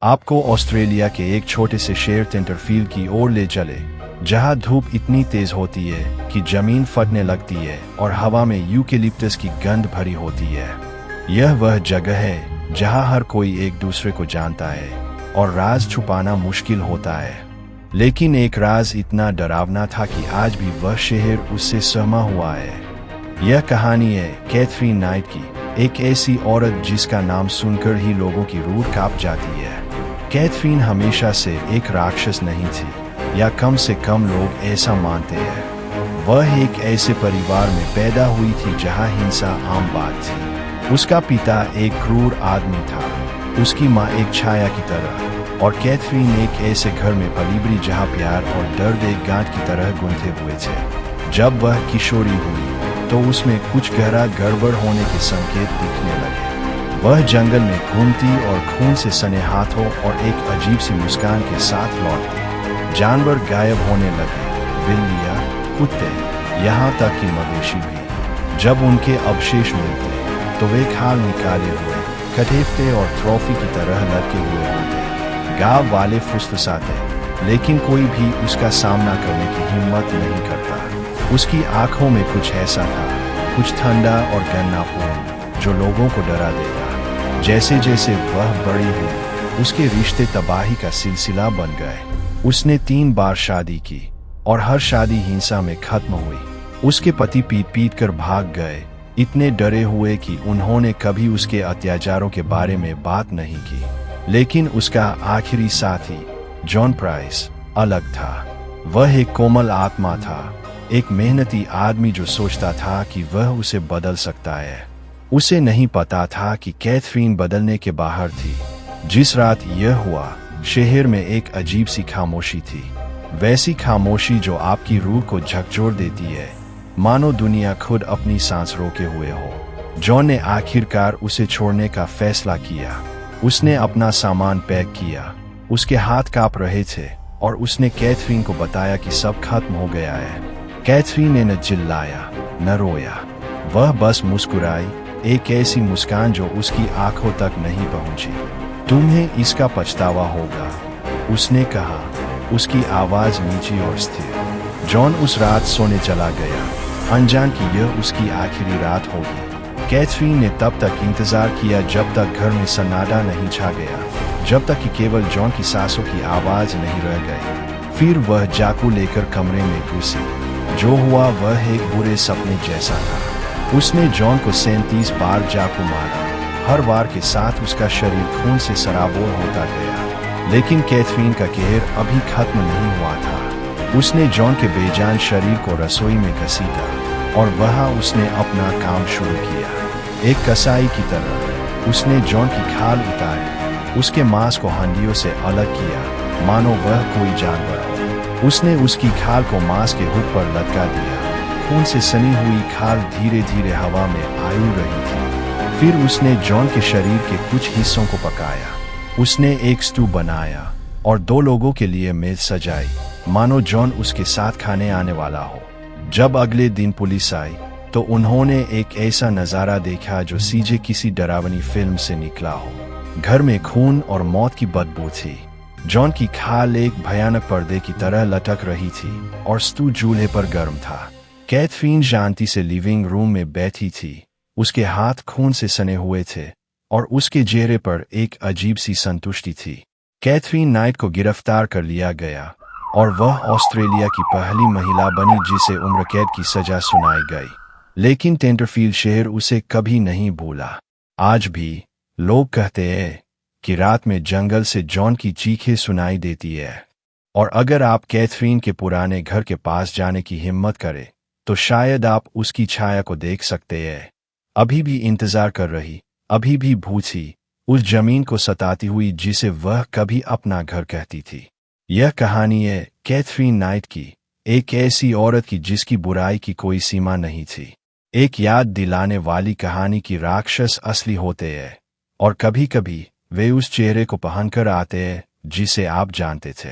आपको ऑस्ट्रेलिया के एक छोटे से शहर टेंटरफील्ड की ओर ले चले, जहां धूप इतनी तेज होती है कि जमीन फटने लगती है और हवा में यूकेलिप्टस की गंध भरी होती है। यह वह जगह है जहां हर कोई एक दूसरे को जानता है और राज छुपाना मुश्किल होता है। लेकिन एक राज इतना डरावना था कि आज भी वह शहर उससे सहमा हुआ है। यह कहानी है कैथरीन नाइट की, एक ऐसी औरत जिसका नाम सुनकर ही लोगों की रूह कांप जाती है। कैथरीन हमेशा से एक राक्षस नहीं थी, या कम से कम लोग ऐसा मानते हैं। वह एक ऐसे परिवार में पैदा हुई थी जहां हिंसा आम बात थी। उसका पिता एक क्रूर आदमी था, उसकी माँ एक छाया की तरह, और कैथरीन एक ऐसे घर में पली बड़ी जहां प्यार और दर्द एक गांठ की तरह गुंथे हुए थे। जब वह किशोरी हुई तो उसमें कुछ गहरा गड़बड़ होने के संकेत दिखने लगे। वह जंगल में घूमती और खून से सने हाथों और एक अजीब सी मुस्कान के साथ लौटती। जानवर गायब होने लगे, बिल्लियां, कुत्ते, यहाँ तक कि मवेशी भी। जब उनके अवशेष मिलते तो वे खाल निकाले हुए, कटेफते और ट्रॉफी की तरह लटके हुए होते। गांव वाले फुसफुसाते, लेकिन कोई भी उसका सामना करने की हिम्मत नहीं करता। उसकी आंखों में कुछ ऐसा था, कुछ ठंडा और गन्नापूर्ण, जो लोगों को डरा देगा। जैसे जैसे वह बड़ी हुई, उसके रिश्ते तबाही का सिलसिला बन गए। उसने 3 बार शादी की और हर शादी हिंसा में खत्म हुई। उसके पति पीट पीट कर भाग गए, इतने डरे हुए कि उन्होंने कभी उसके अत्याचारों के बारे में बात नहीं की। लेकिन उसका आखिरी साथी जॉन प्राइस अलग था। वह एक कोमल आत्मा था, एक मेहनती आदमी जो सोचता था कि वह उसे बदल सकता है। उसे नहीं पता था कि कैथरीन बदलने के बाहर थी। जिस रात यह हुआ, शहर में एक अजीब सी खामोशी थी, वैसी खामोशी जो आपकी रूह को झकझोर देती है, मानो दुनिया खुद अपनी सांस रोके हुए हो। जॉन ने आखिरकार उसे छोड़ने का फैसला किया। उसने अपना सामान पैक किया, उसके हाथ कांप रहे थे, और उसने कैथरीन को बताया कि सब खत्म हो गया है। कैथरीन ने न चिल्लाया न रोया, वह बस मुस्कुराई, एक ऐसी मुस्कान जो उसकी आंखों तक नहीं पहुंची। तुम्हें इसका पछतावा होगा, उसने कहा, उसकी आवाज नीची और स्थिर। जॉन उस रात सोने चला गया, अनजान कि यह उसकी आखिरी रात होगी। कैथरीन ने तब तक इंतजार किया जब तक घर में सन्नाटा नहीं छा गया, जब तक कि केवल जॉन की सांसों की आवाज नहीं रह गई। फिर वह चाकू लेकर कमरे में घुसी। जो हुआ वह एक बुरे सपने जैसा था। उसने जॉन को 37 बार चाकू मारा, हर बार के साथ उसका शरीर खून से सराबोर होता गया। लेकिन कैथरीन का कहर अभी खत्म नहीं हुआ था। उसने जॉन के बेजान शरीर को रसोई में घसीटा, और वहां उसने अपना काम शुरू किया। एक कसाई की तरह उसने जॉन की खाल उतारी, उसके मांस को हड्डियों से अलग किया, मानो वह कोई जानवर हो। उसने उसकी खाल को मांस के हुक पर लटका दिया। खून से सनी हुई खाल धीरे धीरे हवा में आयु रही थी। फिर उसने जॉन के शरीर के कुछ हिस्सों को पकाया। उसने एक स्टू बनाया और 2 लोगों के लिए मेज सजाई, मानो जॉन उसके साथ खाने आने वाला हो। जब अगले दिन पुलिस आई तो उन्होंने एक ऐसा नजारा देखा जो सीधे किसी डरावनी फिल्म से निकला हो। घर में खून और मौत की बदबू थी। जॉन की खाल एक भयानक पर्दे की तरह लटक रही थी और स्टू चूल्हे पर गर्म था। कैथरीन शांति से लिविंग रूम में बैठी थी, उसके हाथ खून से सने हुए थे और उसके चेहरे पर एक अजीब सी संतुष्टि थी। कैथरीन नाइट को गिरफ्तार कर लिया गया और वह ऑस्ट्रेलिया की पहली महिला बनी जिसे उम्र कैद की सजा सुनाई गई। लेकिन टेंटरफील्ड शहर उसे कभी नहीं भूला। आज भी लोग कहते हैं कि रात में जंगल से जॉन की चीखें सुनाई देती है। और अगर आप कैथरीन के पुराने घर के पास जाने की हिम्मत करें तो शायद आप उसकी छाया को देख सकते हैं, अभी भी इंतजार कर रही, अभी भी भूसी, उस जमीन को सताती हुई जिसे वह कभी अपना घर कहती थी। यह कहानी है कैथरीन नाइट की, एक ऐसी औरत की जिसकी बुराई की कोई सीमा नहीं थी। एक याद दिलाने वाली कहानी की राक्षस असली होते हैं, और कभी कभी वे उस चेहरे को पहनकर आते हैं जिसे आप जानते थे।